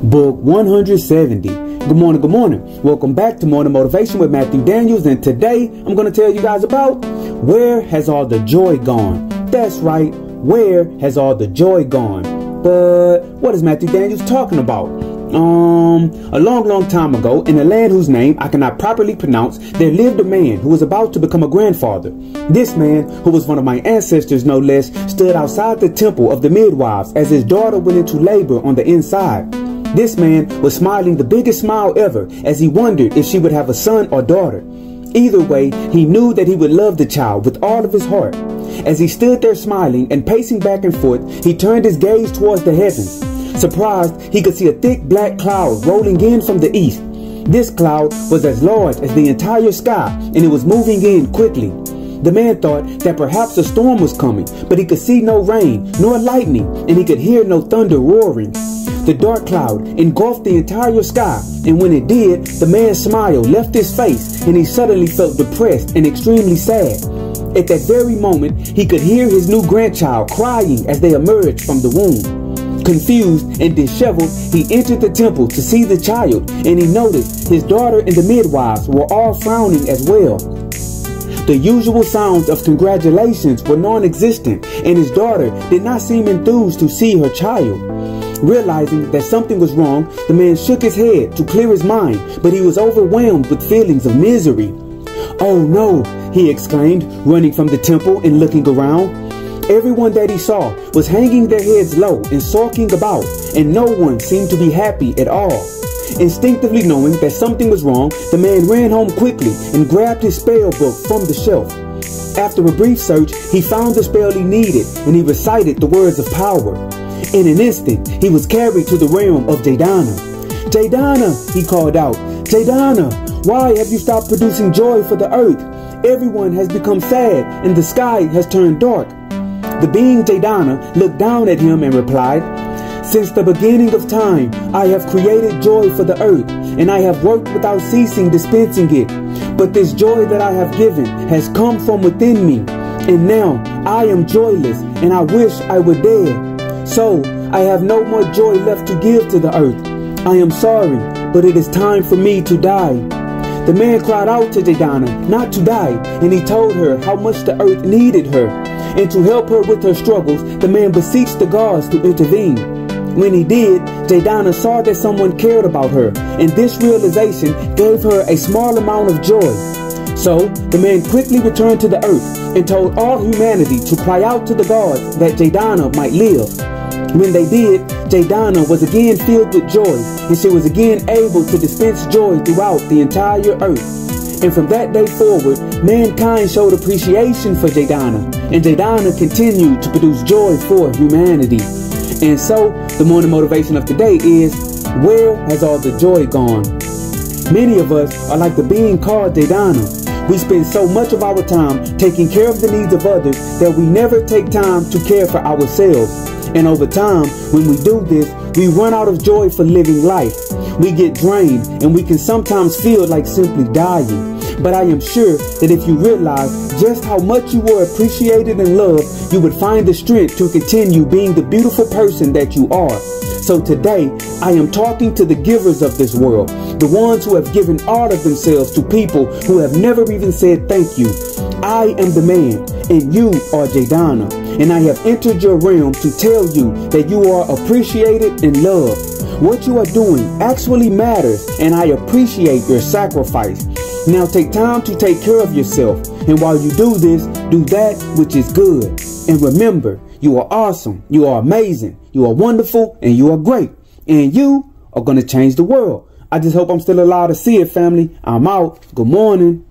Book 170. Good morning, good morning. Welcome back to Morning Motivation with Matthew Daniels, and today I'm going to tell you guys about where has all the joy gone. That's right, where has all the joy gone? But what is Matthew Daniels talking about? A long time ago, in a land whose name I cannot properly pronounce, there lived a man who was about to become a grandfather. This man, who was one of my ancestors no less, stood outside the temple of the midwives as his daughter went into labor on the inside. This man was smiling the biggest smile ever as he wondered if she would have a son or daughter. Either way, he knew that he would love the child with all of his heart. As he stood there smiling and pacing back and forth, he turned his gaze towards the heavens. Surprised, he could see a thick black cloud rolling in from the east. This cloud was as large as the entire sky, and it was moving in quickly. The man thought that perhaps a storm was coming, but he could see no rain nor lightning, and he could hear no thunder roaring. The dark cloud engulfed the entire sky, and when it did, the man's smile left his face, and he suddenly felt depressed and extremely sad. At that very moment, he could hear his new grandchild crying as they emerged from the womb. Confused and disheveled, he entered the temple to see the child, and he noticed his daughter and the midwives were all frowning as well. The usual sounds of congratulations were non-existent, and his daughter did not seem enthused to see her child. Realizing that something was wrong, the man shook his head to clear his mind, but he was overwhelmed with feelings of misery. "Oh no," he exclaimed, running from the temple and looking around. Everyone that he saw was hanging their heads low and sulking about, and no one seemed to be happy at all. Instinctively knowing that something was wrong, the man ran home quickly and grabbed his spell book from the shelf. After a brief search, he found the spell he needed, and he recited the words of power. In an instant, he was carried to the realm of Jaydana. "Jaydana," he called out, "Jaydana, why have you stopped producing joy for the earth? Everyone has become sad, and the sky has turned dark." The being Jaydana looked down at him and replied, "Since the beginning of time, I have created joy for the earth, and I have worked without ceasing dispensing it. But this joy that I have given has come from within me, and now I am joyless, and I wish I were dead. So I have no more joy left to give to the earth. I am sorry, but it is time for me to die." The man cried out to Jaydana not to die, and he told her how much the earth needed her. And to help her with her struggles, the man beseeched the gods to intervene. When he did, Jaydana saw that someone cared about her, and this realization gave her a small amount of joy. So the man quickly returned to the earth and told all humanity to cry out to the gods that Jaydana might live. When they did, Jaydana was again filled with joy, and she was again able to dispense joy throughout the entire earth. And from that day forward, mankind showed appreciation for Jaydana, and Jaydana continued to produce joy for humanity. And so, the morning motivation of today is, where has all the joy gone? Many of us are like the being called Jaydana. We spend so much of our time taking care of the needs of others that we never take time to care for ourselves. And over time, when we do this, we run out of joy for living life. We get drained, and we can sometimes feel like simply dying. But I am sure that if you realize just how much you were appreciated and loved, you would find the strength to continue being the beautiful person that you are. So today, I am talking to the givers of this world, the ones who have given all of themselves to people who have never even said thank you. I am the man, and you are Jaydana, and I have entered your realm to tell you that you are appreciated and loved. What you are doing actually matters, and I appreciate your sacrifice. Now take time to take care of yourself, and while you do this, do that which is good. And remember, you are awesome, you are amazing, you are wonderful, and you are great. And you are going to change the world. I just hope I'm still alive to see it, family. I'm out. Good morning.